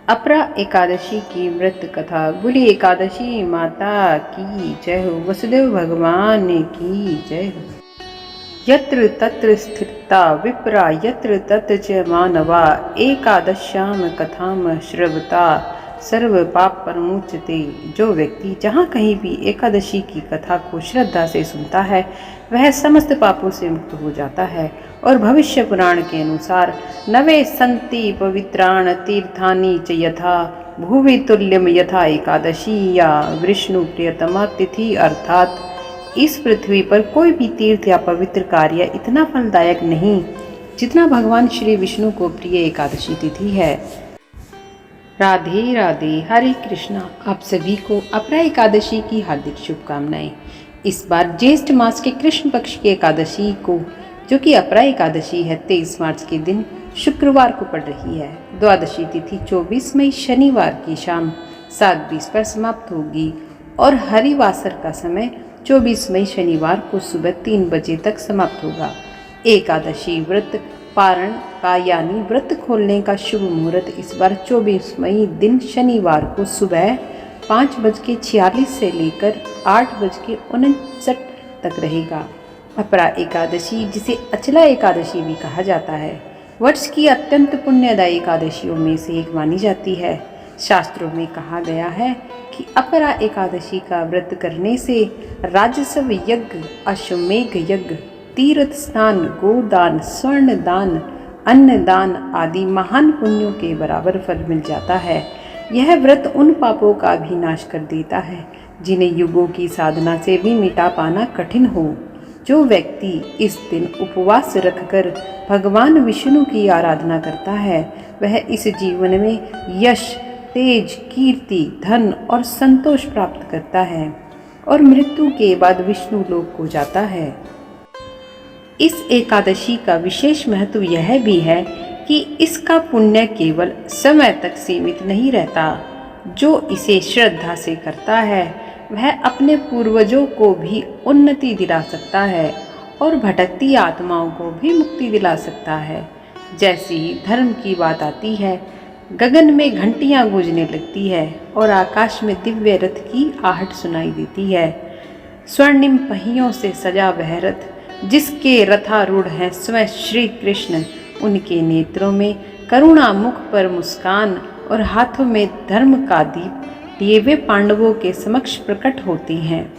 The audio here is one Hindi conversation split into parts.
अपरा एकादशी की व्रत कथा। बोली एकादशी माता की जय हो, वसुदेव भगवान की जय हो। यत्र तत्र स्थिता विप्रा यत्र तत्र च मानवा एकादश्याम कथाम श्रवता सर्व पाप परमुच्यते। जो व्यक्ति जहाँ कहीं भी एकादशी की कथा को श्रद्धा से सुनता है वह समस्त पापों से मुक्त हो जाता है। और भविष्य पुराण के अनुसार नवे संति पवित्राण तीर्थानि च यथा भुवि तुल्यम यथा एकादशी या विष्णु प्रियतमा तिथि, अर्थात इस पृथ्वी पर कोई भी तीर्थ या पवित्र कार्य इतना फलदायक नहीं जितना भगवान श्री विष्णु को प्रिय एकादशी तिथि है। राधे राधे, हरे कृष्णा। आप सभी को अपरा एकादशी की हार्दिक शुभकामनाएं। इस बार ज्येष्ठ मास के कृष्ण पक्ष की एकादशी को, जो कि अपरा एकादशी है, 23 मार्च के दिन शुक्रवार को पड़ रही है। द्वादशी तिथि 24 मई शनिवार की शाम 7:20 पर समाप्त होगी और हरिवासर का समय 24 मई शनिवार को सुबह 3 बजे तक समाप्त होगा। एकादशी व्रत पारण का यानी व्रत खोलने का शुभ मुहूर्त इस बार 24 मई दिन शनिवार को सुबह 5:46 से लेकर 8:59 तक रहेगा। अपरा एकादशी, जिसे अचला एकादशी भी कहा जाता है, वर्ष की अत्यंत पुण्यदायी एकादशियों में से एक मानी जाती है। शास्त्रों में कहा गया है कि अपरा एकादशी का व्रत करने से राजस्व यज्ञ, अश्वमेघ यज्ञ, तीर्थ स्नान, गोदान, स्वर्ण दान, अन्नदान आदि महान पुण्यों के बराबर फल मिल जाता है। यह व्रत उन पापों का भी नाश कर देता है जिन्हें युगों की साधना से भी मिटा पाना कठिन हो। जो व्यक्ति इस दिन उपवास रखकर भगवान विष्णु की आराधना करता है वह इस जीवन में यश, तेज, कीर्ति, धन और संतोष प्राप्त करता है और मृत्यु के बाद विष्णु लोक को जाता है। इस एकादशी का विशेष महत्व यह भी है कि इसका पुण्य केवल समय तक सीमित नहीं रहता। जो इसे श्रद्धा से करता है वह अपने पूर्वजों को भी उन्नति दिला सकता है और भटकती आत्माओं को भी मुक्ति दिला सकता है। जैसे ही धर्म की बात आती है, गगन में घंटियां गूंजने लगती है और आकाश में दिव्य रथ की आहट सुनाई देती है। स्वर्णिम पहियों से सजा वह रथ, जिसके रथारूढ़ हैं स्वयं श्री कृष्ण, उनके नेत्रों में करुणा, मुख पर मुस्कान और हाथों में धर्म का दीप लिए वे पांडवों के समक्ष प्रकट होती हैं।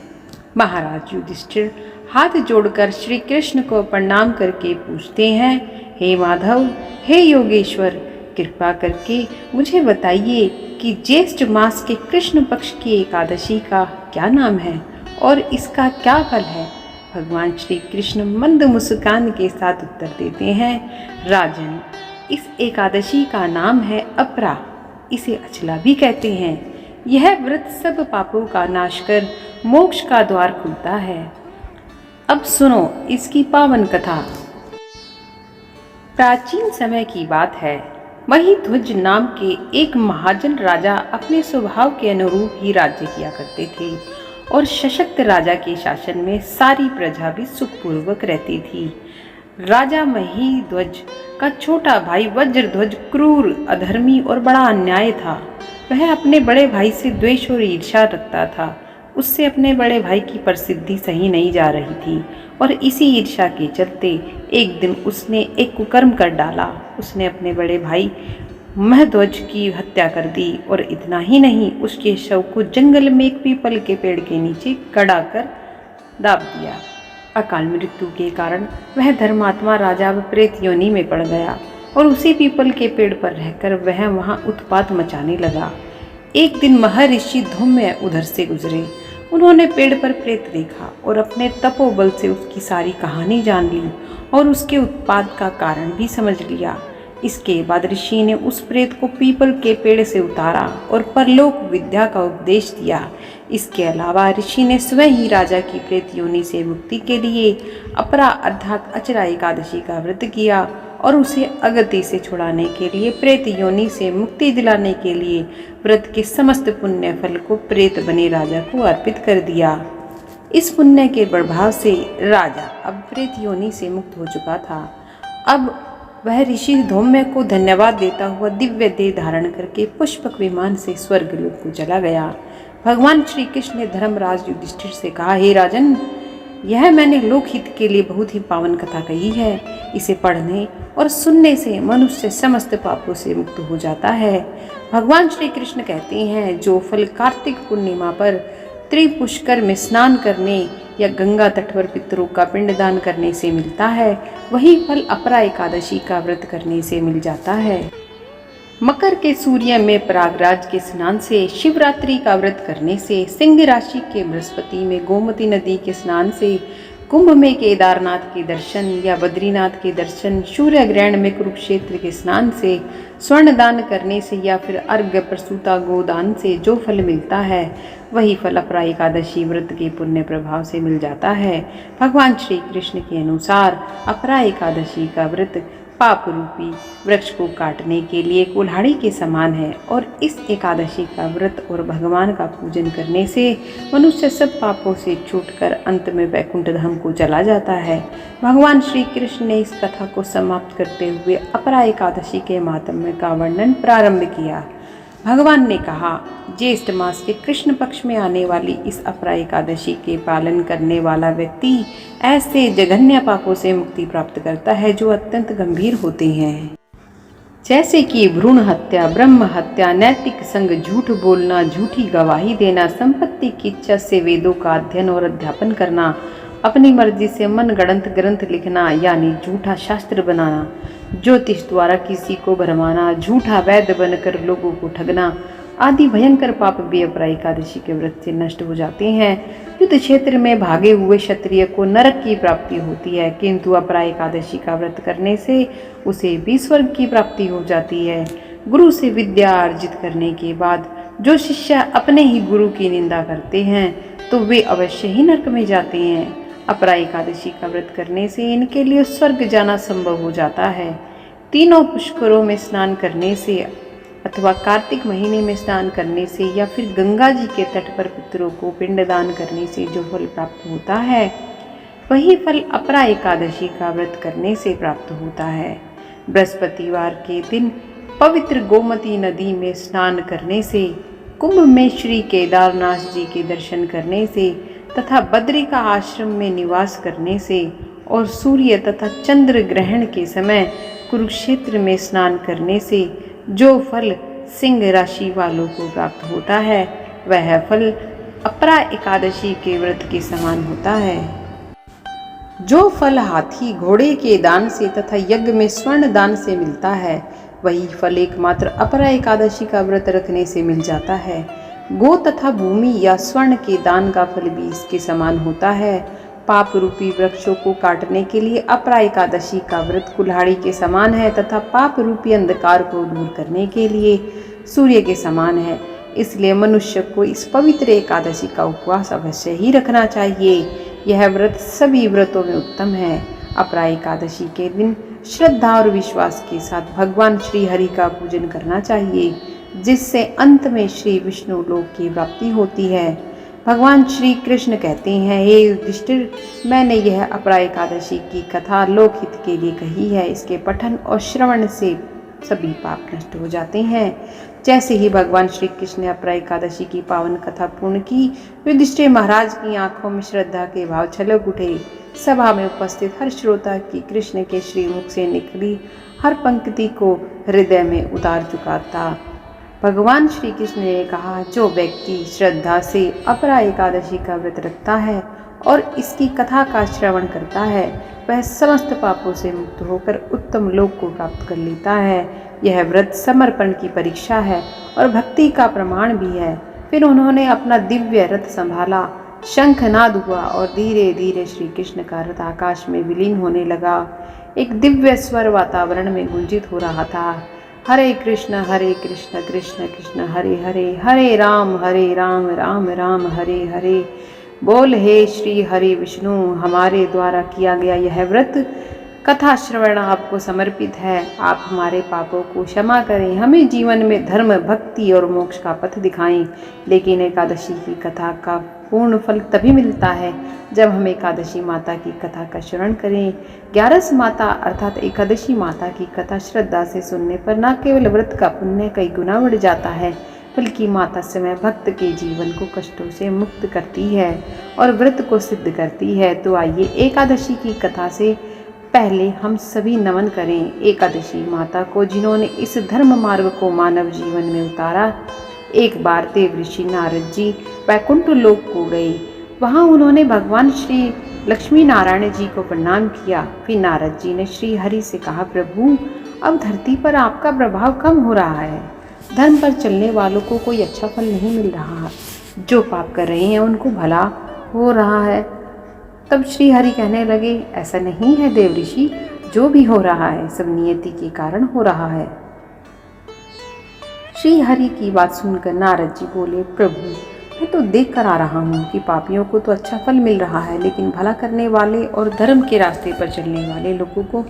महाराज युधिष्ठिर हाथ जोड़कर श्री कृष्ण को प्रणाम करके पूछते हैं, हे माधव, हे योगेश्वर, कृपा करके मुझे बताइए कि ज्येष्ठ मास के कृष्ण पक्ष की एकादशी का क्या नाम है और इसका क्या फल है। भगवान श्री कृष्ण मंद मुस्कान के साथ उत्तर देते हैं, राजन, इस एकादशी का नाम है अपरा, इसे अचला भी कहते हैं। यह व्रत सब पापों का नाश कर मोक्ष का द्वार खुलता है। अब सुनो इसकी पावन कथा। प्राचीन समय की बात है। वही ध्वज नाम के एक महाजन राजा अपने स्वभाव के अनुरूप ही राज्य किया करते थे और सशक्त राजा के शासन में सारी प्रजा भी सुखपूर्वक रहती थी। राजा महीध्वज का छोटा भाई वज्रध्वज क्रूर, अधर्मी और बड़ा अन्याय था। वह अपने बड़े भाई से द्वेष और ईर्ष्या रखता था। उससे अपने बड़े भाई की प्रसिद्धि सही नहीं जा रही थी और इसी ईर्ष्या के चलते एक दिन उसने एक कुकर्म कर डाला। उसने अपने बड़े भाई महीध्वज की हत्या कर दी और इतना ही नहीं, उसके शव को जंगल में एक पीपल के पेड़ के नीचे गड़ा कर दाब दिया। अकाल मृत्यु के कारण वह धर्मात्मा राजा अब प्रेत योनि में पड़ गया और उसी पीपल के पेड़ पर रहकर वह वहां उत्पात मचाने लगा। एक दिन महर्षि धूम्य उधर से गुजरे। उन्होंने पेड़ पर प्रेत देखा और अपने तपोबल से उसकी सारी कहानी जान ली और उसके उत्पात का कारण भी समझ लिया। इसके बाद ऋषि ने उस प्रेत को पीपल के पेड़ से उतारा और परलोक विद्या का उपदेश दिया। इसके अलावा ऋषि ने स्वयं ही राजा की प्रेत योनि से मुक्ति के लिए अपरा अर्थात अचला एकादशी का व्रत किया और उसे अगति से छुड़ाने के लिए, प्रेत योनि से मुक्ति दिलाने के लिए व्रत के समस्त पुण्य फल को प्रेत बने राजा को अर्पित कर दिया। इस पुण्य के प्रभाव से राजा अब प्रेत योनि से मुक्त हो चुका था। अब वह ऋषि धौम्य को धन्यवाद देता हुआ दिव्य देह धारण करके पुष्पक विमान से स्वर्ग लोक को चला गया। भगवान श्री कृष्ण ने धर्मराज युधिष्ठिर से कहा, हे राजन, यह मैंने लोकहित के लिए बहुत ही पावन कथा कही है। इसे पढ़ने और सुनने से मनुष्य समस्त पापों से मुक्त हो जाता है। भगवान श्री कृष्ण कहते हैं, जो फल कार्तिक पूर्णिमा पर त्रिपुष्कर में स्नान करने या गंगा तट पर पितरों का पिंडदान करने से मिलता है, वही फल अपरा एकादशी का व्रत करने से मिल जाता है। मकर के सूर्य में प्रयागराज के स्नान से, शिवरात्रि का व्रत करने से, सिंह राशि के बृहस्पति में गोमती नदी के स्नान से, कुंभ में केदारनाथ के दर्शन या बद्रीनाथ के दर्शन, सूर्य ग्रहण में कुरुक्षेत्र के स्नान से, स्वर्ण दान करने से या फिर अर्घ्य प्रसूता गोदान से जो फल मिलता है, वही फल अपरा एकादशी व्रत के पुण्य प्रभाव से मिल जाता है। भगवान श्री कृष्ण के अनुसार अपरा एकादशी का व्रत पाप रूपी वृक्ष को काटने के लिए कुल्हाड़ी के समान है और इस एकादशी का व्रत और भगवान का पूजन करने से मनुष्य सब पापों से छूटकर अंत में वैकुंठ धाम को चला जाता है। भगवान श्री कृष्ण ने इस कथा को समाप्त करते हुए अपरा एकादशी के माहात्म्य का वर्णन प्रारंभ किया। भगवान ने कहा, ज्येष्ठ मास के कृष्ण पक्ष में आने वाली इस अपरा एकादशी के पालन करने वाला व्यक्ति ऐसे जघन्य पापों से मुक्ति प्राप्त करता है जो अत्यंत गंभीर होते हैं, जैसे कि भ्रूण हत्या, ब्रह्म हत्या, नैतिक संग, झूठ बोलना, झूठी गवाही देना, संपत्ति की इच्छा से वेदों का अध्ययन और अध्यापन करना, अपनी मर्जी से मनगढ़ंत ग्रंथ लिखना यानी झूठा शास्त्र बनाना, ज्योतिष द्वारा किसी को भरमाना, झूठा वैद्य बनकर लोगों को ठगना आदि भयंकर पाप भी अपरा एकादशी के व्रत से नष्ट हो जाते हैं। युद्ध क्षेत्र में भागे हुए क्षत्रिय को नरक की प्राप्ति होती है, किंतु अपरा एकादशी का व्रत करने से उसे भी स्वर्ग की प्राप्ति हो जाती है। गुरु से विद्या अर्जित करने के बाद जो शिष्य अपने ही गुरु की निंदा करते हैं तो वे अवश्य ही नरक में जाते हैं। अपरा एकादशी का व्रत करने से इनके लिए स्वर्ग जाना संभव हो जाता है। तीनों पुष्करों में स्नान करने से अथवा कार्तिक महीने में स्नान करने से या फिर गंगा जी के तट पर पितरों को पिंडदान करने से जो फल प्राप्त होता है, वही फल अपरा एकादशी का व्रत करने से प्राप्त होता है। बृहस्पतिवार के दिन पवित्र गोमती नदी में स्नान करने से, कुंभ में श्री केदारनाथ जी के दर्शन करने से तथा बद्री का आश्रम में निवास करने से और सूर्य तथा चंद्र ग्रहण के समय कुरुक्षेत्र में स्नान करने से जो फल सिंह राशि वालों को प्राप्त होता है, वह फल अपरा एकादशी के व्रत के समान होता है। जो फल हाथी घोड़े के दान से तथा यज्ञ में स्वर्ण दान से मिलता है, वही फल एकमात्र अपरा एकादशी का व्रत रखने से मिल जाता है। गो तथा भूमि या स्वर्ण के दान का फल भी इसके समान होता है। पाप रूपी वृक्षों को काटने के लिए अपरा एकादशी का व्रत कुल्हाड़ी के समान है तथा पाप रूपी अंधकार को दूर करने के लिए सूर्य के समान है। इसलिए मनुष्य को इस पवित्र एकादशी का उपवास अवश्य ही रखना चाहिए। यह व्रत सभी व्रतों में उत्तम है। अपरा एकादशी के दिन श्रद्धा और विश्वास के साथ भगवान श्री हरि का पूजन करना चाहिए, जिससे अंत में श्री विष्णु लोक की प्राप्ति होती है। भगवान श्री कृष्ण कहते हैं, हे युधिष्ठिर, मैंने यह अपरा एकादशी की कथा लोकहित के लिए कही है। इसके पठन और श्रवण से सभी पाप नष्ट हो जाते हैं। जैसे ही भगवान श्री कृष्ण ने अपरा एकादशी की पावन कथा पूर्ण की, युधिष्ठिर महाराज की आंखों में श्रद्धा के भाव छलक उठे। सभा में उपस्थित हर श्रोता की कृष्ण के श्रीमुख से निकली हर पंक्ति को हृदय में उतार चुका था। भगवान श्री कृष्ण ने कहा, जो व्यक्ति श्रद्धा से अपरा एकादशी का व्रत रखता है और इसकी कथा का श्रवण करता है, वह समस्त पापों से मुक्त होकर उत्तम लोक को प्राप्त कर लेता है। यह व्रत समर्पण की परीक्षा है और भक्ति का प्रमाण भी है। फिर उन्होंने अपना दिव्य रथ संभाला, शंखनाद हुआ और धीरे धीरे श्री कृष्ण का रथ आकाश में विलीन होने लगा। एक दिव्य स्वर वातावरण में गुंजित हो रहा था, हरे कृष्ण कृष्ण कृष्ण हरे हरे, हरे राम राम राम हरे हरे। बोल हे श्री हरि विष्णु, हमारे द्वारा किया गया यह व्रत कथा श्रवण आपको समर्पित है। आप हमारे पापों को क्षमा करें, हमें जीवन में धर्म, भक्ति और मोक्ष का पथ दिखाएं। लेकिन एकादशी की कथा का पूर्ण फल तभी मिलता है जब हम एकादशी माता की कथा का श्रवण करें। 11 माता अर्थात एकादशी माता की कथा श्रद्धा से सुनने पर न केवल व्रत का पुण्य कई गुना बढ़ जाता है, बल्कि माता समय भक्त के जीवन को कष्टों से मुक्त करती है और व्रत को सिद्ध करती है। तो आइए एकादशी की कथा से पहले हम सभी नमन करें एकादशी माता को, जिन्होंने इस धर्म मार्ग को मानव जीवन में उतारा। एक बार देव ऋषि नारद जी वैकुंठ लोक को गए। वहाँ उन्होंने भगवान श्री लक्ष्मी नारायण जी को प्रणाम किया। फिर नारद जी ने श्री हरि से कहा, प्रभु अब धरती पर आपका प्रभाव कम हो रहा है, धर्म पर चलने वालों को कोई अच्छा फल नहीं मिल रहा, जो पाप कर रहे हैं उनको भला हो रहा है। तब श्री हरि कहने लगे, ऐसा नहीं है देव ऋषि, जो भी हो रहा है सब नियति के कारण हो रहा है। श्री हरि की बात सुनकर नारद जी बोले, प्रभु मैं तो देख कर आ रहा हूँ कि पापियों को तो अच्छा फल मिल रहा है, लेकिन भला करने वाले और धर्म के रास्ते पर चलने वाले लोगों को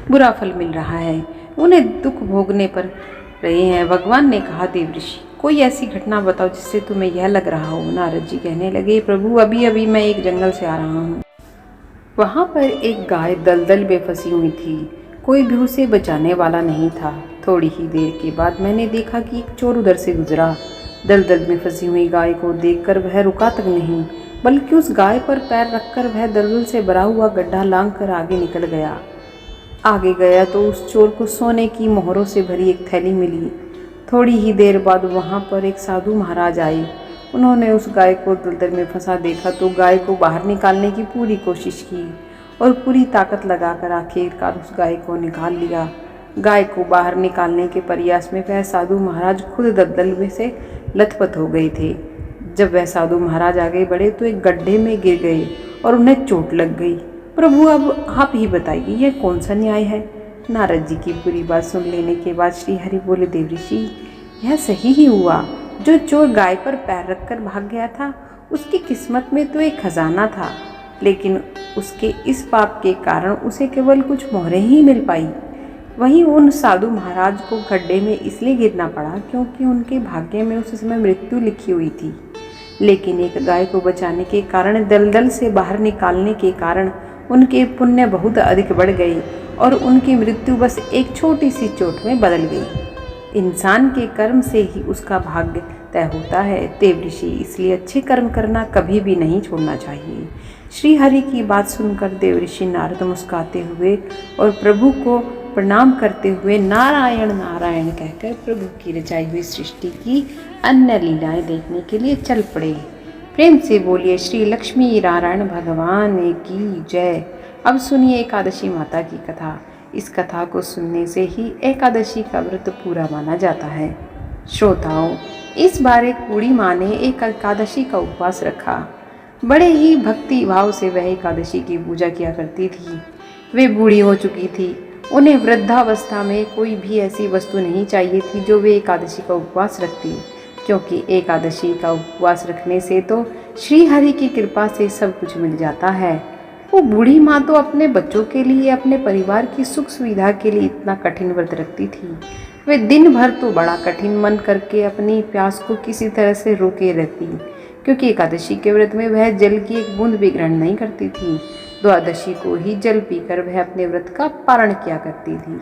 बुरा फल मिल रहा है, उन्हें दुख भोगने पर रहे हैं। भगवान ने कहा, देव ऋषि कोई ऐसी घटना बताओ जिससे तुम्हें यह लग रहा हो। नारद जी कहने लगे, प्रभु अभी अभी मैं एक जंगल से आ रहा हूँ। वहाँ पर एक गाय दलदल में फंसी हुई थी, कोई भी उसे बचाने वाला नहीं था। थोड़ी ही देर के बाद मैंने देखा कि एक चोर उधर से गुजरा। दलदल में फंसी हुई गाय को देखकर वह रुका तक नहीं, बल्कि उस गाय पर पैर रखकर वह दलदल से भरा हुआ गड्ढा लांघकर आगे निकल गया। आगे गया तो उस चोर को सोने की मोहरों से भरी एक थैली मिली। थोड़ी ही देर बाद वहाँ पर एक साधु महाराज आए। उन्होंने उस गाय को दलदल में फंसा देखा तो गाय को बाहर निकालने की पूरी कोशिश की और पूरी ताकत लगाकर आखिरकार उस गाय को निकाल लिया। गाय को बाहर निकालने के प्रयास में वह साधु महाराज खुद दलदल में से लथपथ हो गए थे। जब वह साधु महाराज आगे बढ़े तो एक गड्ढे में गिर गए और उन्हें चोट लग गई। प्रभु अब आप ही बताइए यह कौन सा न्याय है। नारद जी की पूरी बात सुन लेने के बाद श्री हरि बोले, देव ऋषि यह सही ही हुआ। जो चोर गाय पर पैर रखकर भाग गया था उसकी किस्मत में तो एक खजाना था, लेकिन उसके इस पाप के कारण उसे केवल कुछ मोहरें ही मिल पाई। वहीं उन साधु महाराज को गड्ढे में इसलिए गिरना पड़ा क्योंकि उनके भाग्य में उस समय मृत्यु लिखी हुई थी। लेकिन एक गाय को बचाने के कारण, दलदल से बाहर निकालने के कारण उनके पुण्य बहुत अधिक बढ़ गए और उनकी मृत्यु बस एक छोटी सी चोट में बदल गई। इंसान के कर्म से ही उसका भाग्य तय होता है देव ऋषि, इसलिए अच्छे कर्म करना कभी भी नहीं छोड़ना चाहिए। श्री हरि की बात सुनकर देव ऋषि नारद मुस्कुराते हुए और प्रभु को प्रणाम करते हुए नारायण नारायण कहकर प्रभु की रचाई हुई सृष्टि की अन्य लीलाएं देखने के लिए चल पड़े। प्रेम से बोलिए श्री लक्ष्मी नारायण भगवान की जय। अब सुनिए एकादशी माता की कथा। इस कथा को सुनने से ही एकादशी का व्रत पूरा माना जाता है। श्रोताओं, इस बार एक बूढ़ी माँ ने एक एकादशी का उपवास रखा। बड़े ही भक्ति भाव से वह एकादशी की पूजा किया करती थी। वे बूढ़ी हो चुकी थी, उन्हें वृद्धावस्था में कोई भी ऐसी वस्तु नहीं चाहिए थी जो वे एकादशी का उपवास रखती, क्योंकि एकादशी का उपवास रखने से तो श्री हरि की कृपा से सब कुछ मिल जाता है। वो बूढ़ी माँ तो अपने बच्चों के लिए, अपने परिवार की सुख सुविधा के लिए इतना कठिन व्रत रखती थी। वे दिन भर तो बड़ा कठिन मन करके अपनी प्यास को किसी तरह से रोके रहती, क्योंकि एकादशी के व्रत में वह जल की एक बूंद भी ग्रहण नहीं करती थी। द्वादशी को ही जल पीकर वह अपने व्रत का पारण किया करती थी।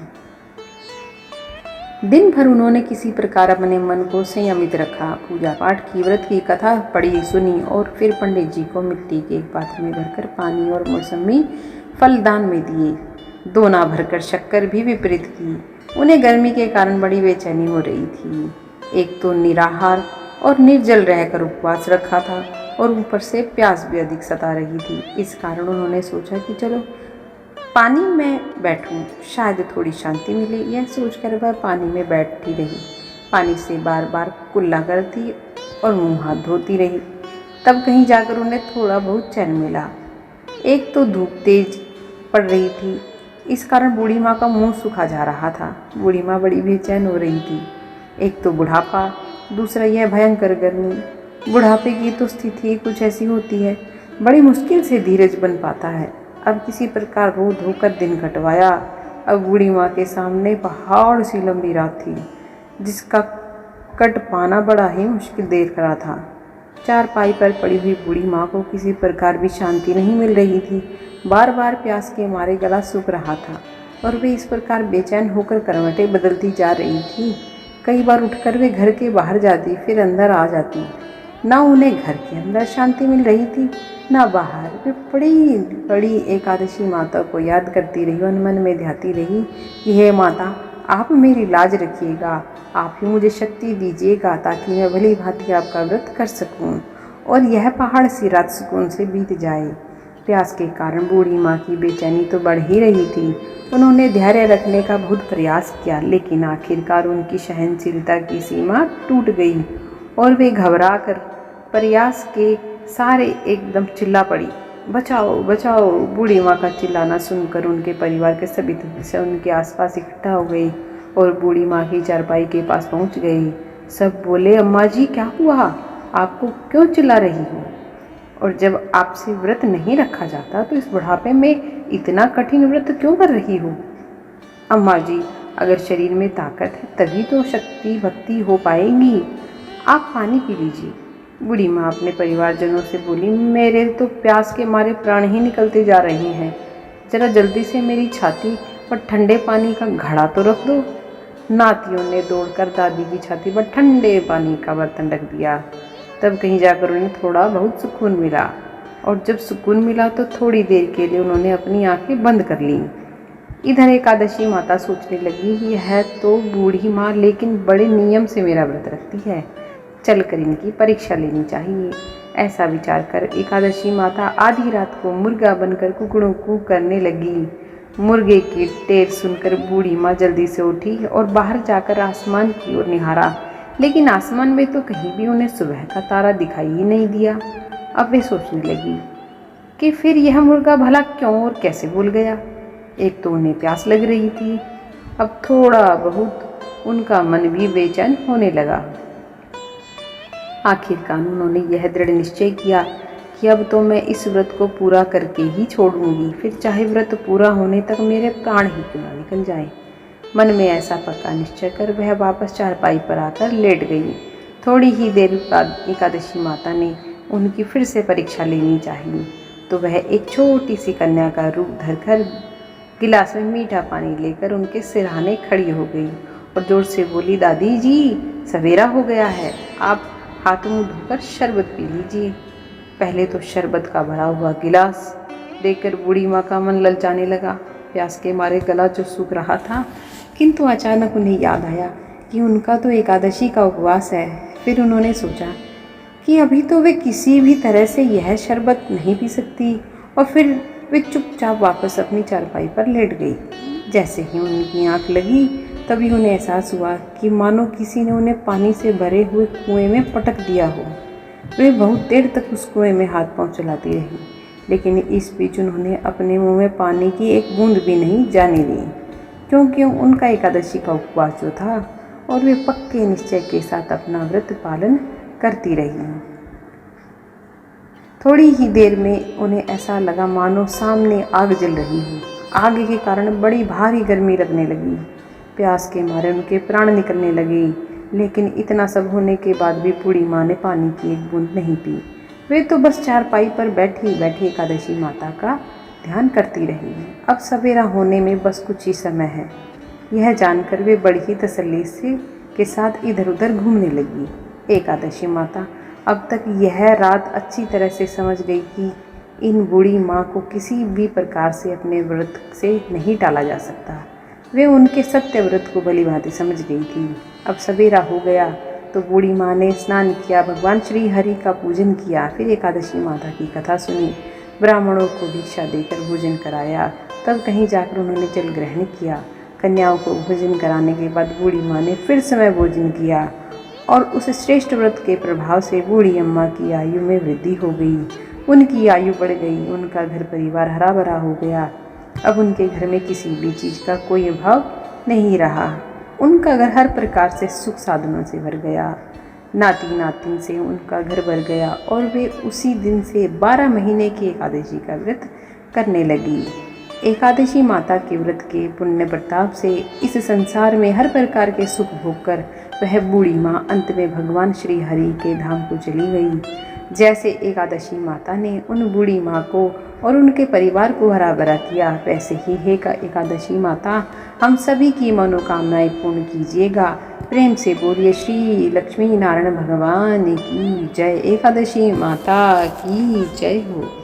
दिन भर उन्होंने किसी प्रकार अपने मन को संयमित रखा, पूजा पाठ की, व्रत की कथा पढ़ी सुनी और फिर पंडित जी को मिट्टी के एक पात्र में भरकर पानी और मौसमी फल दान में दिए। दोना भरकर शक्कर भी विपरीत की। उन्हें गर्मी के कारण बड़ी बेचैनी हो रही थी। एक तो निराहार और निर्जल रहकर उपवास रखा था और ऊपर से प्यास भी अधिक सता रही थी। इस कारण उन्होंने सोचा कि चलो पानी में बैठूं, शायद थोड़ी शांति मिले। यह सोचकर वह पानी में बैठी रही। पानी से बार बार कुल्ला करती और मुंह हाथ धोती रही। तब कहीं जाकर उन्हें थोड़ा बहुत चैन मिला। एक तो धूप तेज पड़ रही थी, इस कारण बूढ़ी माँ का मुंह सूखा जा रहा था। बूढ़ी माँ बड़ी बेचैन हो रही थी। एक तो बुढ़ापा, दूसरा यह भयंकर गर्मी। बुढ़ापे की तो स्थिति कुछ ऐसी होती है, बड़ी मुश्किल से धीरज बन पाता है। अब किसी प्रकार रो धोकर दिन कटवाया। अब बूढ़ी माँ के सामने पहाड़ सी लंबी रात थी, जिसका कट पाना बड़ा ही मुश्किल देख रहा था। चारपाई पर पड़ी हुई बूढ़ी माँ को किसी प्रकार भी शांति नहीं मिल रही थी। बार बार प्यास के मारे गला सूख रहा था और वे इस प्रकार बेचैन होकर करवटें बदलती जा रही थी। कई बार उठकर वे घर के बाहर जाती, फिर अंदर आ जाती। ना उन्हें घर के अंदर शांति मिल रही थी, ना बाहर। वे बड़ी बड़ी एकादशी माता को याद करती रही और मन में ध्याती रही कि हे माता, आप मेरी लाज रखिएगा, आप ही मुझे शक्ति दीजिएगा ताकि मैं भली भांति आपका व्रत कर सकूं और यह पहाड़ सी रात सुकून से बीत जाए। प्यास के कारण बूढ़ी माँ की बेचैनी तो बढ़ ही रही थी। उन्होंने धैर्य रखने का बहुत प्रयास किया, लेकिन आखिरकार उनकी सहनशीलता की सीमा टूट गई और वे घबरा कर प्रयास के सारे एकदम चिल्ला पड़ी, बचाओ बचाओ। बूढ़ी माँ का चिल्लाना सुनकर उनके परिवार के सभी सदस्य उनके आसपास इकट्ठा हो गए और बूढ़ी माँ की चारपाई के पास पहुँच गए। सब बोले, अम्मा जी क्या हुआ, आपको क्यों चिल्ला रही हो? और जब आपसे व्रत नहीं रखा जाता तो इस बुढ़ापे में इतना कठिन व्रत क्यों कर रही हो? अम्मा जी, अगर शरीर में ताकत है तभी तो शक्ति भक्ति हो पाएगी। आप पानी पी लीजिए। बूढ़ी माँ अपने परिवारजनों से बोली, मेरे तो प्यास के मारे प्राण ही निकलते जा रहे हैं। जरा जल्दी से मेरी छाती पर ठंडे पानी का घड़ा तो रख दो। नातियों ने दौड़कर दादी की छाती पर ठंडे पानी का बर्तन रख दिया। तब कहीं जाकर उन्हें थोड़ा बहुत सुकून मिला और जब सुकून मिला तो थोड़ी देर के लिए उन्होंने अपनी आंखें बंद कर लीं। इधर एकादशी माता सोचने लगी, यह तो बूढ़ी माँ लेकिन बड़े नियम से मेरा व्रत रखती है, चलकर इनकी परीक्षा लेनी चाहिए। ऐसा विचार कर एकादशी माता आधी रात को मुर्गा बनकर कुकड़ों कू करने लगी। मुर्गे की टेर सुनकर बूढ़ी माँ जल्दी से उठी और बाहर जाकर आसमान की ओर निहारा, लेकिन आसमान में तो कहीं भी उन्हें सुबह का तारा दिखाई ही नहीं दिया। अब वे सोचने लगी कि फिर यह मुर्गा भला क्यों और कैसे भूल गया। एक तो उन्हें प्यास लग रही थी, अब थोड़ा बहुत उनका मन भी बेचैन होने लगा। आखिरकार उन्होंने यह दृढ़ निश्चय किया कि अब तो मैं इस व्रत को पूरा करके ही छोड़ूंगी, फिर चाहे व्रत पूरा होने तक मेरे प्राण ही क्यों ना निकल जाए। मन में ऐसा पक्का निश्चय कर वह वापस चारपाई पर आकर लेट गई। थोड़ी ही देर बाद एकादशी माता ने उनकी फिर से परीक्षा लेनी चाहिए, तो वह एक छोटी सी कन्या का रूप धरकर गिलास में मीठा पानी लेकर उनके सिरहाने खड़ी हो गई और जोर से बोली, दादी जी सवेरा हो गया है, आप हाथ मुंह धोकर शरबत पी लीजिए। पहले तो शरबत का भरा हुआ गिलास देखकर बूढ़ी माँ का मन ललचाने लगा। प्यास के मारे गला जो सूख रहा था, किंतु अचानक उन्हें याद आया कि उनका तो एकादशी का उपवास है। फिर उन्होंने सोचा कि अभी तो वे किसी भी तरह से यह शरबत नहीं पी सकती और फिर वे चुपचाप वापस अपनी चारपाई पर लेट गई। जैसे ही उनकी आंख लगी तभी उन्हें एहसास हुआ कि मानो किसी ने उन्हें पानी से भरे हुए कुएं में पटक दिया हो। वे बहुत देर तक उस कुएं में हाथ पांव चलाती रही, लेकिन इस बीच उन्होंने अपने मुंह में पानी की एक बूंद भी नहीं जाने दी, क्योंकि उनका एकादशी का उपवास जो था और वे पक्के निश्चय के साथ अपना व्रत पालन करती रही। थोड़ी ही देर में उन्हें ऐसा लगा मानो सामने आग जल रही हो। आग के कारण बड़ी भारी गर्मी लगने लगी। प्यास के मारे उनके प्राण निकलने लगे, लेकिन इतना सब होने के बाद भी बूढ़ी माँ ने पानी की एक बूंद नहीं पी। वे तो बस चारपाई पर बैठी बैठी एकादशी माता का ध्यान करती रही। अब सवेरा होने में बस कुछ ही समय है, यह जानकर वे बड़ी ही तसल्ली से के साथ इधर उधर घूमने लगी। एकादशी माता अब तक यह रात अच्छी तरह से समझ गई कि इन बूढ़ी माँ को किसी भी प्रकार से अपने व्रत से नहीं टाला जा सकता। वे उनके सत्य व्रत को भली भांति समझ गई थी। अब सवेरा हो गया तो बूढ़ी माँ ने स्नान किया, भगवान श्री हरि का पूजन किया, फिर एकादशी माता की कथा सुनी, ब्राह्मणों को भिक्षा देकर भोजन कराया। तब कहीं जाकर उन्होंने जल ग्रहण किया। कन्याओं को भोजन कराने के बाद बूढ़ी माँ ने फिर समय भोजन किया और उस श्रेष्ठ व्रत के प्रभाव से बूढ़ी अम्मा की आयु में वृद्धि हो गई। उनकी आयु बढ़ गई, उनका घर परिवार हरा भरा हो गया। अब उनके घर में किसी भी चीज़ का कोई अभाव नहीं रहा। उनका घर हर प्रकार से सुख साधनों से भर गया। नाती नातिन से उनका घर भर गया और वे उसी दिन से 12 महीने की एकादशी का व्रत करने लगी। एकादशी माता के व्रत के पुण्य प्रताप से इस संसार में हर प्रकार के सुख भोग कर वह बूढ़ी माँ अंत में भगवान श्री हरि के धाम को चली गई। जैसे एकादशी माता ने उन बूढ़ी माँ को और उनके परिवार को हरा भरा किया, वैसे ही हे एकादशी माता हम सभी की मनोकामनाएं पूर्ण कीजिएगा। प्रेम से बोलिए श्री लक्ष्मी नारायण भगवान की जय। एकादशी माता की जय हो।